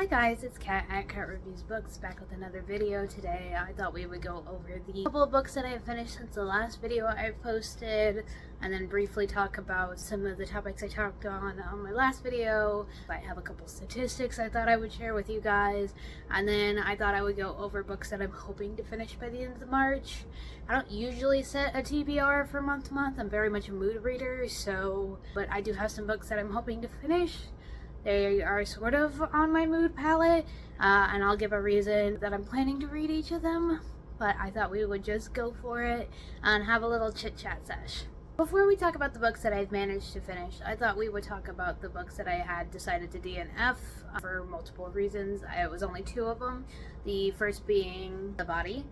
Hi guys, it's Kat at Kat Reviews Books, back with another video today. I thought we would go over the couple of books that I have finished since the last video I posted, and then briefly talk about some of the topics I talked on my last video. I have a couple statistics I thought I would share with you guys, and then I thought I would go over books that I'm hoping to finish by the end of March. I don't usually set a TBR for month to month. I'm very much a mood reader, but I do have some books that I'm hoping to finish. They are sort of on my mood palette, and I'll give a reason that I'm planning to read each of them, but I thought we would just go for it and have a little chit-chat sesh. Before we talk about the books that I've managed to finish, I thought we would talk about the books that I had decided to DNF for multiple reasons. It was only two of them, the first being The Body.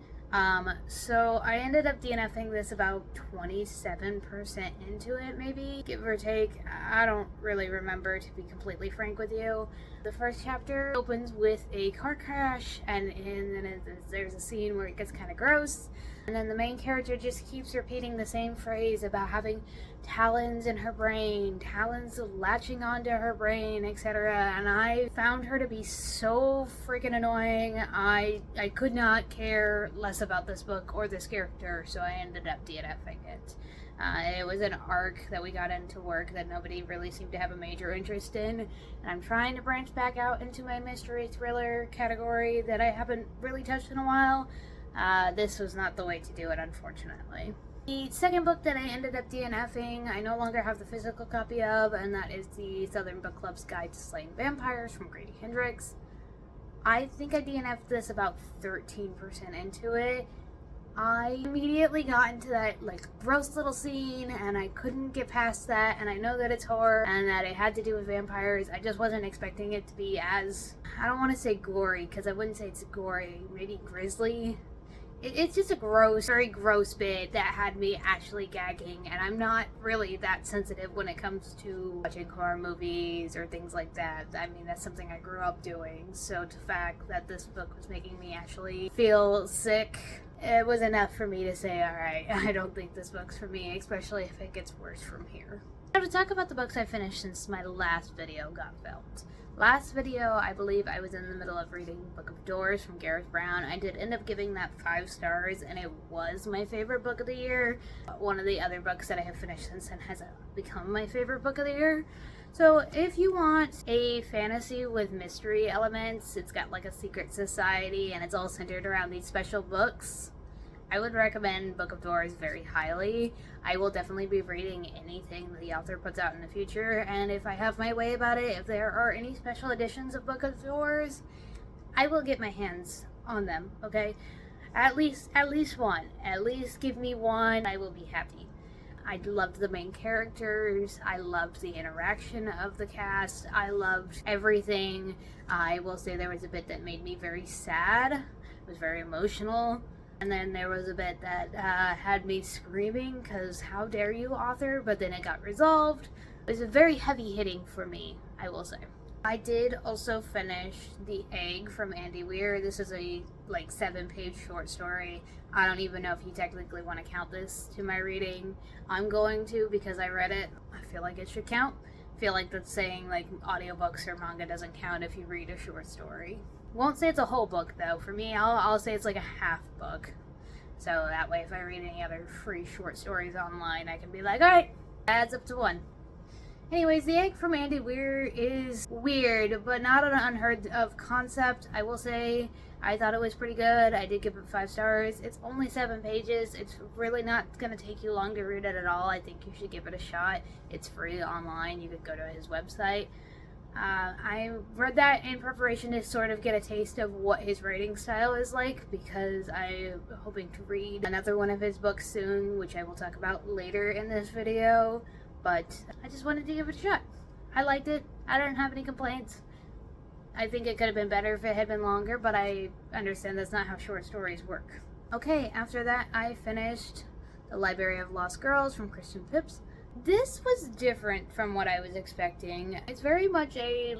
So I ended up DNFing this about 27% into it, maybe, give or take. I don't really remember, to be completely frank with you. The first chapter opens with a car crash, and then there's a scene where it gets kind of gross, and then the main character just keeps repeating the same phrase about having talons in her brain, talons latching onto her brain, etc. And I found her to be so freaking annoying. I could not care less about this book or this character, so I ended up DNFing it. It was an arc that we got into work that nobody really seemed to have a major interest in, and I'm trying to branch back out into my mystery thriller category that I haven't really touched in a while. This was not the way to do it, unfortunately. The second book that I ended up DNFing, I no longer have the physical copy of, and that is the Southern Book Club's Guide to Slaying Vampires from Grady Hendrix. I think I DNF'd this about 13% into it. I immediately got into that gross little scene, and I couldn't get past that, and I know that it's horror and that it had to do with vampires. I just wasn't expecting it to be as, I don't want to say gory, because I wouldn't say it's gory, maybe grisly. It's just a very gross bit that had me actually gagging, and I'm not really that sensitive when it comes to watching horror movies or things like that. I mean, that's something I grew up doing, so the fact that this book was making me actually feel sick, it was enough for me to say, alright, I don't think this book's for me, especially if it gets worse from here. Now to talk about the books I finished since my last video got filmed. Last video, I believe I was in the middle of reading Book of Doors from Gareth Brown. I did end up giving that 5 stars, and it was my favorite book of the year. One of the other books that I have finished since then has become my favorite book of the year. So if you want a fantasy with mystery elements, it's got like a secret society, and it's all centered around these special books, I would recommend Book of Doors very highly. I will definitely be reading anything the author puts out in the future, and if I have my way about it, if there are any special editions of Book of Doors, I will get my hands on them, okay? At least one. At least give me one. I will be happy. I loved the main characters. I loved the interaction of the cast. I loved everything. I will say there was a bit that made me very sad. It was very emotional. And then there was a bit that had me screaming because how dare you, author, but then it got resolved. It was very heavy hitting for me, I will say. I did also finish The Egg from Andy Weir. This is a 7-page short story. I don't even know if you technically want to count this to my reading. I'm going to because I read it. I feel like it should count. I feel like that's saying audiobooks or manga doesn't count if you read a short story. Won't say it's a whole book though. For me, I'll say it's like a half book. So that way if I read any other free short stories online, I can be like, alright, adds up to 1. Anyways, The Egg from Andy Weir is weird, but not an unheard of concept. I will say I thought it was pretty good. I did give it 5 stars. It's only 7 pages. It's really not going to take you long to read it at all. I think you should give it a shot. It's free online. You could go to his website. I read that in preparation to sort of get a taste of what his writing style is like, because I'm hoping to read another one of his books soon, which I will talk about later in this video, but I just wanted to give it a shot. I liked it. I didn't have any complaints. I think it could have been better if it had been longer, but I understand that's not how short stories work. Okay, after that I finished The Library of Lost Girls from Christian Pips. This was different from what I was expecting. It's very much a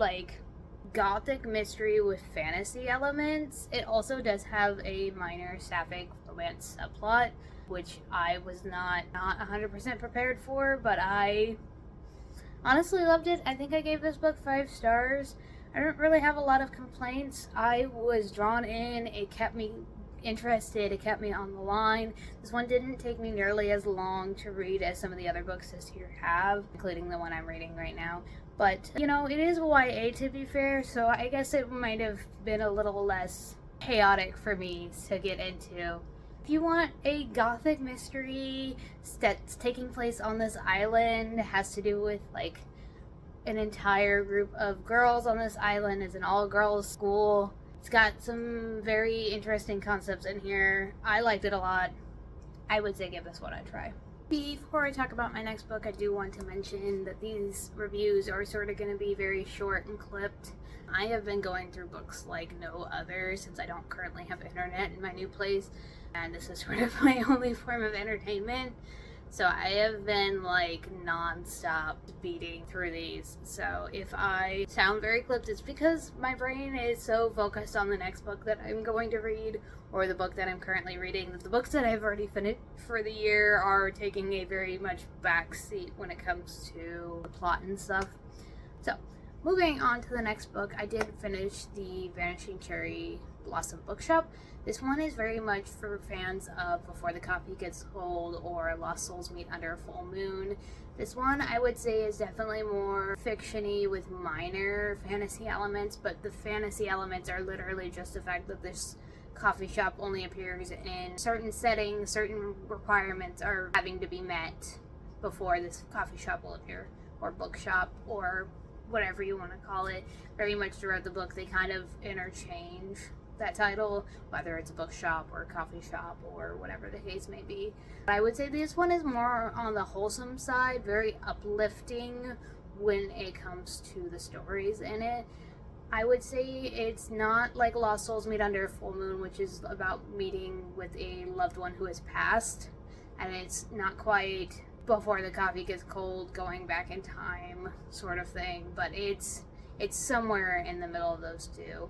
gothic mystery with fantasy elements. It also does have a minor sapphic romance subplot, which I was not 100% prepared for, but I honestly loved it. I think I gave this book 5 stars. I don't really have a lot of complaints. I was drawn in, it kept me interested, it kept me on the line. This one didn't take me nearly as long to read as some of the other books this year have, including the one I'm reading right now. But, you know, it is YA to be fair, so I guess it might have been a little less chaotic for me to get into. If you want a gothic mystery that's taking place on this island, has to do with like an entire group of girls on this island, it's an all-girls school. It's got some very interesting concepts in here. I liked it a lot. I would say give this one a try. Before I talk about my next book, I do want to mention that these reviews are sort of going to be very short and clipped. I have been going through books like no other since I don't currently have internet in my new place, and this is sort of my only form of entertainment. So I have been like non-stop beating through these. So if I sound very clipped, it's because my brain is so focused on the next book that I'm going to read, or the book that I'm currently reading, that the books that I've already finished for the year are taking a very much backseat when it comes to the plot and stuff. So moving on to the next book, I did finish the Vanishing Cherry Blossom Bookshop. This one is very much for fans of Before the Coffee Gets Cold or Lost Souls Meet Under a Full Moon. This one I would say is definitely more fiction-y with minor fantasy elements, but the fantasy elements are literally just the fact that this coffee shop only appears in certain settings, certain requirements are having to be met before this coffee shop will appear, or bookshop, or whatever you want to call it. Very much throughout the book they kind of interchange that title, whether it's a bookshop or a coffee shop or whatever the case may be. I would say this one is more on the wholesome side, very uplifting when it comes to the stories in it. I would say it's not like Lost Souls Meet Under a Full Moon, which is about meeting with a loved one who has passed, and it's not quite Before the Coffee Gets Cold, going back in time sort of thing, but it's somewhere in the middle of those two.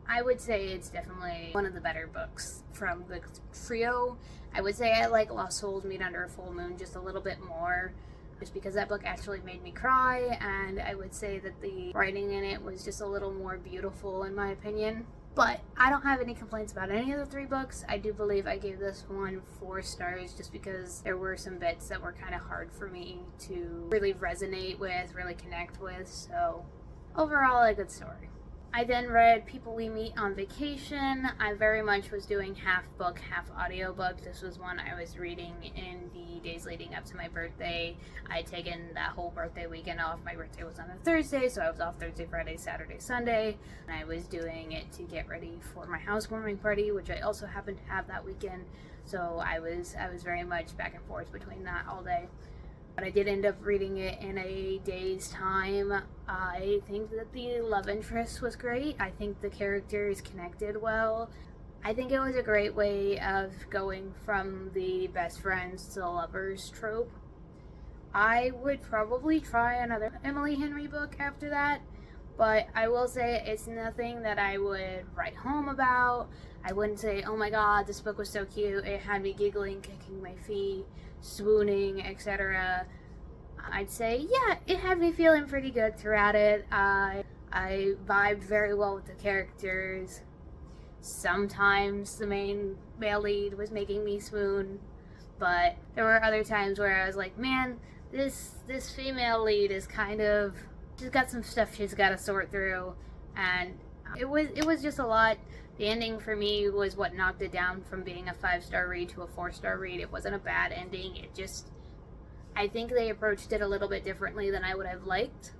I would say it's definitely one of the better books from the trio. I would say I like Lost Souls Meet Under a Full Moon just a little bit more, just because that book actually made me cry, and I would say that the writing in it was just a little more beautiful in my opinion. But I don't have any complaints about any of the three books. I do believe I gave this one 4 stars just because there were some bits that were kind of hard for me to really resonate with, really connect with. So overall, a good story. I then read People We Meet on Vacation. I very much was doing half book, half audiobook. This was one I was reading in the days leading up to my birthday. I had taken that whole birthday weekend off. My birthday was on a Thursday, so I was off Thursday, Friday, Saturday, Sunday. And I was doing it to get ready for my housewarming party, which I also happened to have that weekend. So I was very much back and forth between that all day. But I did end up reading it in a day's time. I think that the love interest was great. I think the characters connected well. I think it was a great way of going from the best friends to the lovers trope. I would probably try another Emily Henry book after that, but I will say it's nothing that I would write home about. I wouldn't say, oh my god, this book was so cute, it had me giggling, kicking my feet, swooning, etc. I'd say, yeah, it had me feeling pretty good throughout it. I vibed very well with the characters. Sometimes the male lead was making me swoon, but there were other times where I was like, man, this female lead is kind of, she's got some stuff she's got to sort through, and it was just a lot. The ending for me was what knocked it down from being a 5-star read to a 4-star read. It wasn't a bad ending. It just, I think they approached it a little bit differently than I would have liked.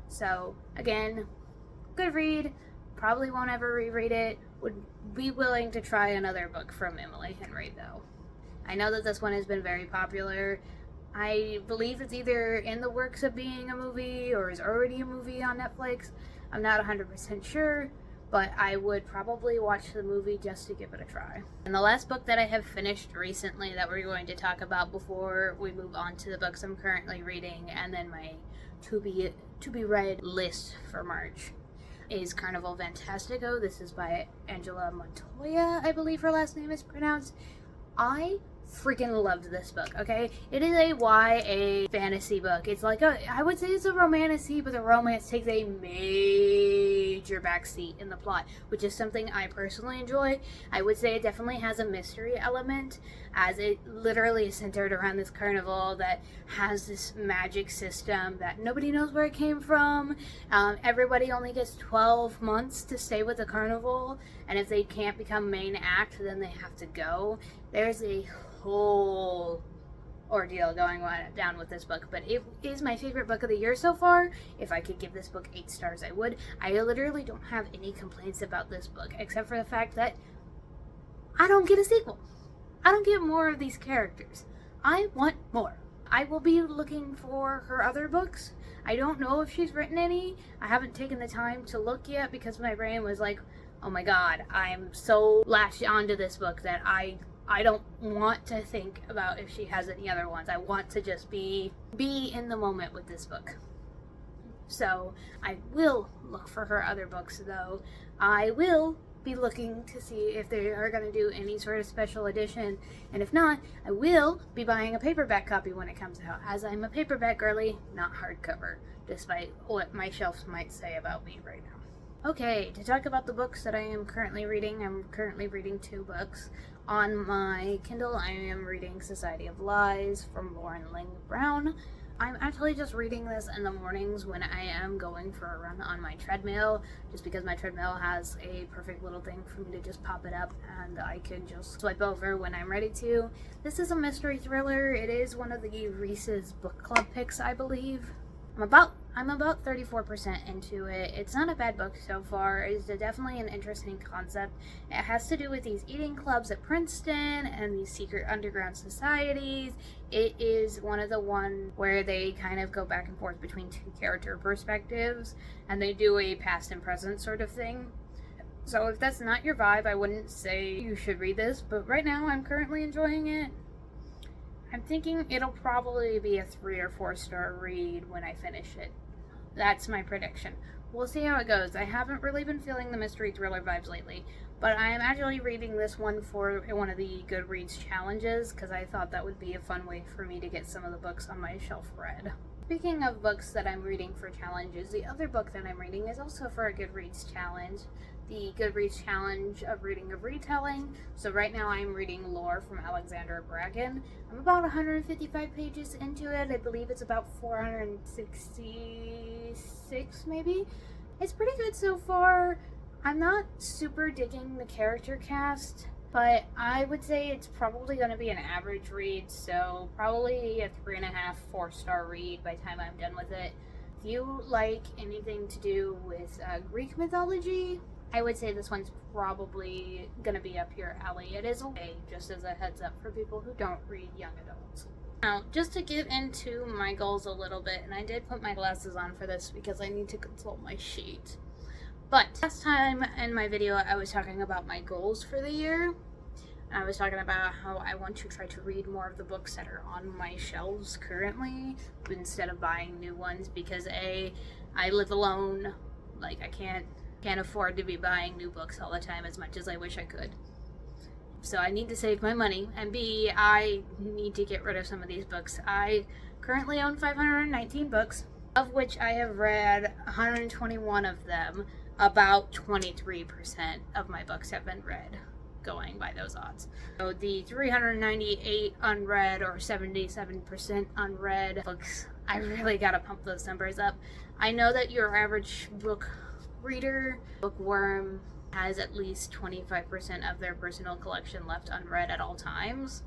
So, again, good read. Probably won't ever reread it. Would be willing to try another book from Emily Henry, though. I know that this one has been very popular. I believe it's either in the works of being a movie or is already a movie on Netflix. I'm not 100% sure, but I would probably watch the movie just to give it a try. And the last book that I have finished recently that we're going to talk about before we move on to the books I'm currently reading and then my to be read list for March is Carnival Fantastico. This is by Angela Montoya, I believe her last name is pronounced. I freaking loved this book, okay? It is a YA fantasy book. It's like I would say it's a romantasy, but the romance takes a major backseat in the plot, which is something I personally enjoy. I would say it definitely has a mystery element, as it literally is centered around this carnival that has this magic system that nobody knows where it came from. Everybody only gets 12 months to stay with the carnival, and if they can't become main act, then they have to go. There's a whole ordeal going down with this book, but it is my favorite book of the year so far. If I could give this book 8 stars, I would. I literally don't have any complaints about this book, except for the fact that I don't get a sequel. I don't get more of these characters. I want more. I will be looking for her other books. I don't know if she's written any. I haven't taken the time to look yet because my brain was like, oh my god, I'm so latched onto this book that I don't want to think about if she has any other ones. I want to just be in the moment with this book. So I will look for her other books, though. I will be looking to see if they are going to do any sort of special edition, and if not, I will be buying a paperback copy when it comes out, as I'm a paperback girly, not hardcover, despite what my shelves might say about me right now. Okay, to talk about the books that I am currently reading, I'm currently reading 2 books. On my Kindle, I am reading Society of Lies from Lauren Ling Brown. I'm actually just reading this in the mornings when I am going for a run on my treadmill, just because my treadmill has a perfect little thing for me to just pop it up and I can just swipe over when I'm ready to. This is a mystery thriller. It is one of the Reese's book club picks, I believe. I'm about 34% into it. It's not a bad book so far. It's definitely an interesting concept. It has to do with these eating clubs at Princeton and these secret underground societies. It is one of the ones where they kind of go back and forth between 2 character perspectives, and they do a past and present sort of thing. So if that's not your vibe, I wouldn't say you should read this, but right now I'm currently enjoying it. I'm thinking it'll probably be a 3 or 4 star read when I finish it. That's my prediction. We'll see how it goes. I haven't really been feeling the mystery thriller vibes lately, but I am actually reading this one for one of the Goodreads challenges because I thought that would be a fun way for me to get some of the books on my shelf read. Speaking of books that I'm reading for challenges, the other book that I'm reading is also for a Goodreads challenge. The Goodreads challenge of reading of retelling. So right now I'm reading Lore from Alexandra Bracken. I'm about 155 pages into it. I believe it's about 466 maybe. It's pretty good so far. I'm not super digging the character cast, but I would say it's probably going to be an average read, so probably a 3.5, 4 star read by the time I'm done with it. If you like anything to do with Greek mythology, I would say this one's probably going to be up your alley. It is okay, just as a heads up for people who don't read young adults. Now, just to get into my goals a little bit, and I did put my glasses on for this because I need to consult my sheet. But last time in my video, I was talking about my goals for the year. I was talking about how I want to try to read more of the books that are on my shelves currently instead of buying new ones because A, I live alone. Like, I can't afford to be buying new books all the time as much as I wish I could. So I need to save my money, and B, I need to get rid of some of these books. I currently own 519 books, of which I have read 121 of them. About 23% of my books have been read, going by those odds. So the 398 unread or 77% unread books, I really gotta pump those numbers up. I know that your average book reader, bookworm, has at least 25% of their personal collection left unread at all times.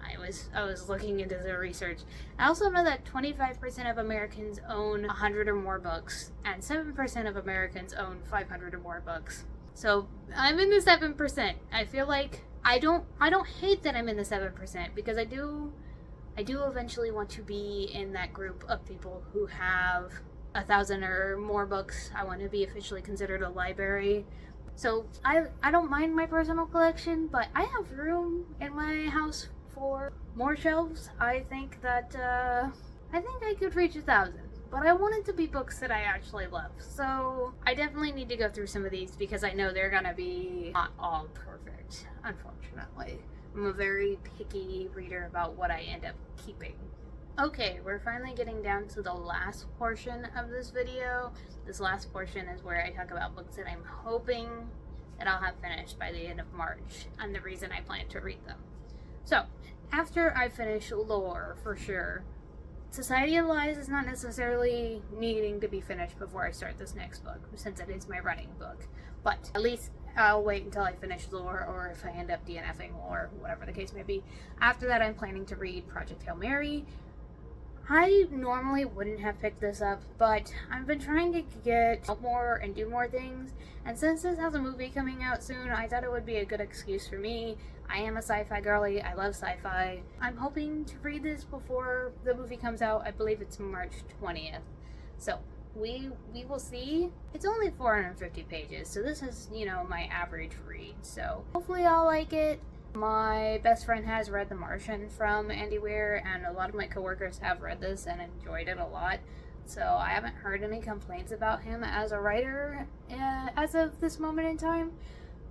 I was looking into the research. I also know that 25% of Americans own 100 or more books, and 7% of Americans own 500 or more books. So I'm in the 7%. I feel like I don't hate that I'm in the 7% because I do eventually want to be in that group of people who have 1,000 or more books. I want to be officially considered a library. So I don't mind my personal collection, but I have room in my house for more shelves. I think that I could reach 1,000, but I want it to be books that I actually love. So I definitely need to go through some of these because I know they're gonna be not all perfect, unfortunately. I'm a very picky reader about what I end up keeping. Okay, we're finally getting down to the last portion of this video. This last portion is where I talk about books that I'm hoping that I'll have finished by the end of March, and the reason I plan to read them. So, after I finish Lore, for sure, Society of Lies is not necessarily needing to be finished before I start this next book, since it is my running book. But at least I'll wait until I finish Lore, or if I end up DNFing Lore, whatever the case may be. After that, I'm planning to read Project Hail Mary. I normally wouldn't have picked this up, but I've been trying to get out more and do more things, and since this has a movie coming out soon, I thought it would be a good excuse for me. I am a sci-fi girly, I love sci-fi. I'm hoping to read this before the movie comes out. I believe it's March 20th. So, we will see. It's only 450 pages, so this is, my average read, so hopefully I'll like it. My best friend has read The Martian from Andy Weir, and a lot of my coworkers have read this and enjoyed it a lot. So I haven't heard any complaints about him as a writer as of this moment in time.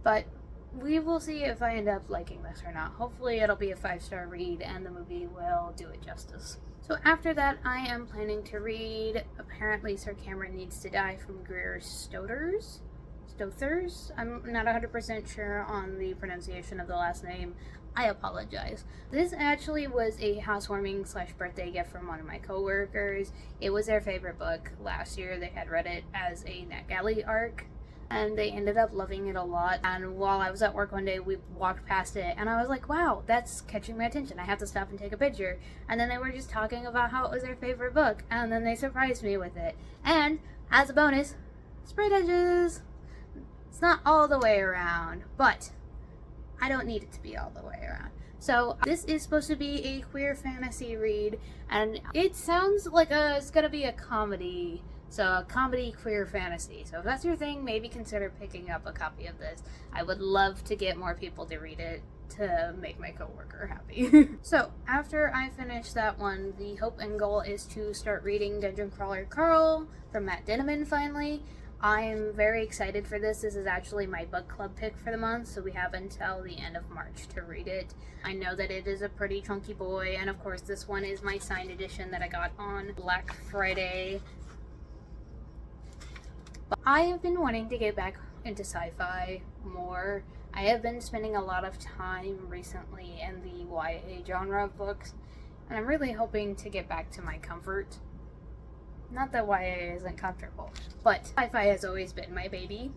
But we will see if I end up liking this or not. Hopefully it'll be a 5-star read and the movie will do it justice. So after that, I am planning to read Apparently Sir Cameron Needs to Die from Greer Stothers. I'm not 100% sure on the pronunciation of the last name. I apologize. This actually was a housewarming / birthday gift from one of my coworkers. It was their favorite book last year. They had read it as a NetGalley arc, and they ended up loving it a lot. And while I was at work one day, we walked past it, and I was like, wow, that's catching my attention. I have to stop and take a picture. And then they were just talking about how it was their favorite book, and then they surprised me with it. And as a bonus, sprayed edges. It's not all the way around, but I don't need it to be all the way around. So this is supposed to be a queer fantasy read, and it sounds like it's gonna be a comedy. So a comedy queer fantasy. So if that's your thing, maybe consider picking up a copy of this. I would love to get more people to read it to make my coworker happy. So after I finish that one, the hope and goal is to start reading Dungeon Crawler Carl from Matt Dinneman finally. I'm very excited for this. This is actually my book club pick for the month, so we have until the end of March to read it. I know that it is a pretty chunky boy, and of course this one is my signed edition that I got on Black Friday. But I have been wanting to get back into sci-fi more. I have been spending a lot of time recently in the YA genre of books, and I'm really hoping to get back to my comfort. Not that YA isn't comfortable, but sci-fi has always been my baby.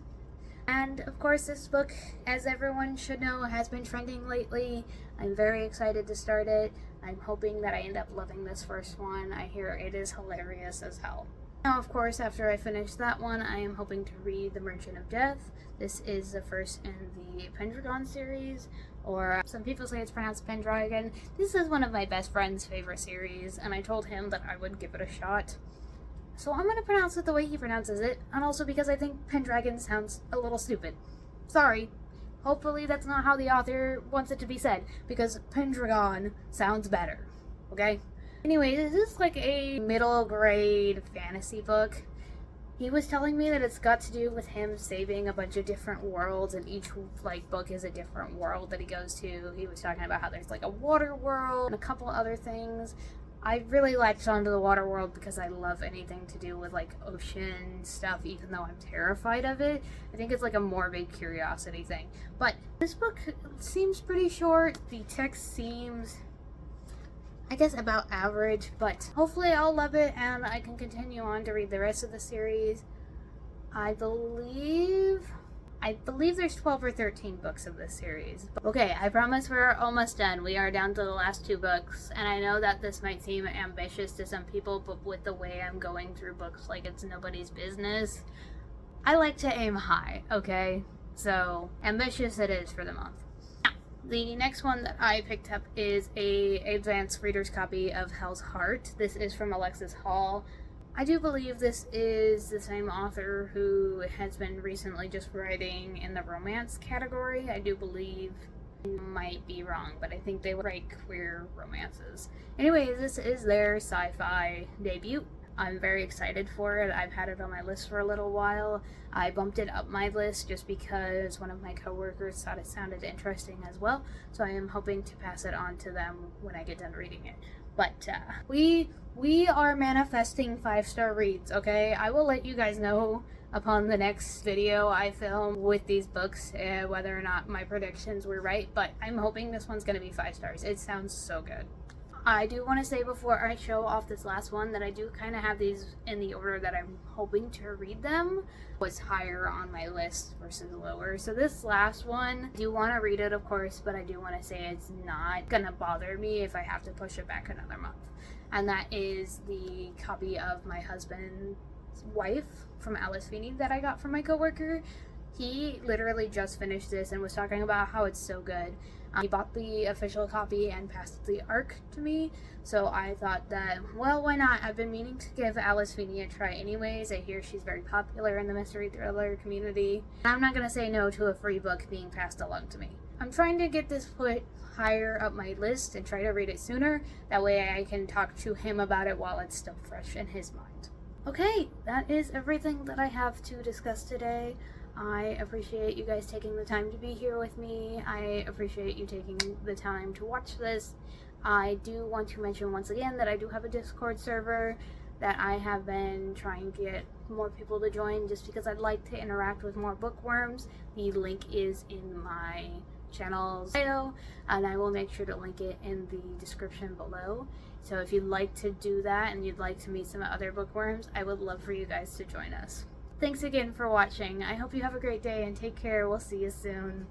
And of course this book, as everyone should know, has been trending lately. I'm very excited to start it. I'm hoping that I end up loving this first one. I hear it is hilarious as hell. Now of course, after I finish that one, I am hoping to read The Merchant of Death. This is the first in the Pendragon series, or some people say it's pronounced Pendragon. This is one of my best friend's favorite series, and I told him that I would give it a shot. So I'm going to pronounce it the way he pronounces it, and also because I think Pendragon sounds a little stupid. Sorry. Hopefully that's not how the author wants it to be said, because Pendragon sounds better. Okay? Anyway, this is like a middle grade fantasy book. He was telling me that it's got to do with him saving a bunch of different worlds, and each book is a different world that he goes to. He was talking about how there's a water world and a couple other things. I really latched onto the water world because I love anything to do with ocean stuff, even though I'm terrified of it. I think it's a morbid curiosity thing. But this book seems pretty short. The text seems, I guess, about average, but hopefully I'll love it and I can continue on to read the rest of the series. I believe there's 12 or 13 books of this series. Okay, I promise we're almost done. We are down to the last 2 books, and I know that this might seem ambitious to some people, but with the way I'm going through books like it's nobody's business, I like to aim high, okay? So, ambitious it is for the month. Now, the next one that I picked up is a advanced reader's copy of Hell's Heart. This is from Alexis Hall. I do believe this is the same author who has been recently just writing in the romance category. I do believe, might be wrong, but I think they write queer romances. Anyways, this is their sci-fi debut. I'm very excited for it. I've had it on my list for a little while. I bumped it up my list just because one of my coworkers thought it sounded interesting as well, so I am hoping to pass it on to them when I get done reading it. But we are manifesting 5-star reads, okay? I will let you guys know upon the next video I film with these books whether or not my predictions were right, but I'm hoping this one's going to be 5 stars. It sounds so good. I do want to say before I show off this last one that I do kind of have these in the order that I'm hoping to read them. What's higher on my list versus lower. So this last one, I do want to read it, of course, but I do want to say it's not gonna bother me if I have to push it back another month. And that is the copy of My Husband's Wife from Alice Feeney that I got from my coworker. He literally just finished this and was talking about how it's so good. He bought the official copy and passed the ARC to me, so I thought that, well, why not? I've been meaning to give Alice Feeney a try anyways. I hear she's very popular in the mystery thriller community. I'm not going to say no to a free book being passed along to me. I'm trying to get this put higher up my list and try to read it sooner. That way I can talk to him about it while it's still fresh in his mind. Okay, that is everything that I have to discuss today. I appreciate you guys taking the time to be here with me. I appreciate you taking the time to watch this. I do want to mention once again that I do have a Discord server that I have been trying to get more people to join just because I'd like to interact with more bookworms. The link is in my channel's bio, and I will make sure to link it in the description below. So if you'd like to do that and you'd like to meet some other bookworms, I would love for you guys to join us. Thanks again for watching. I hope you have a great day and take care. We'll see you soon.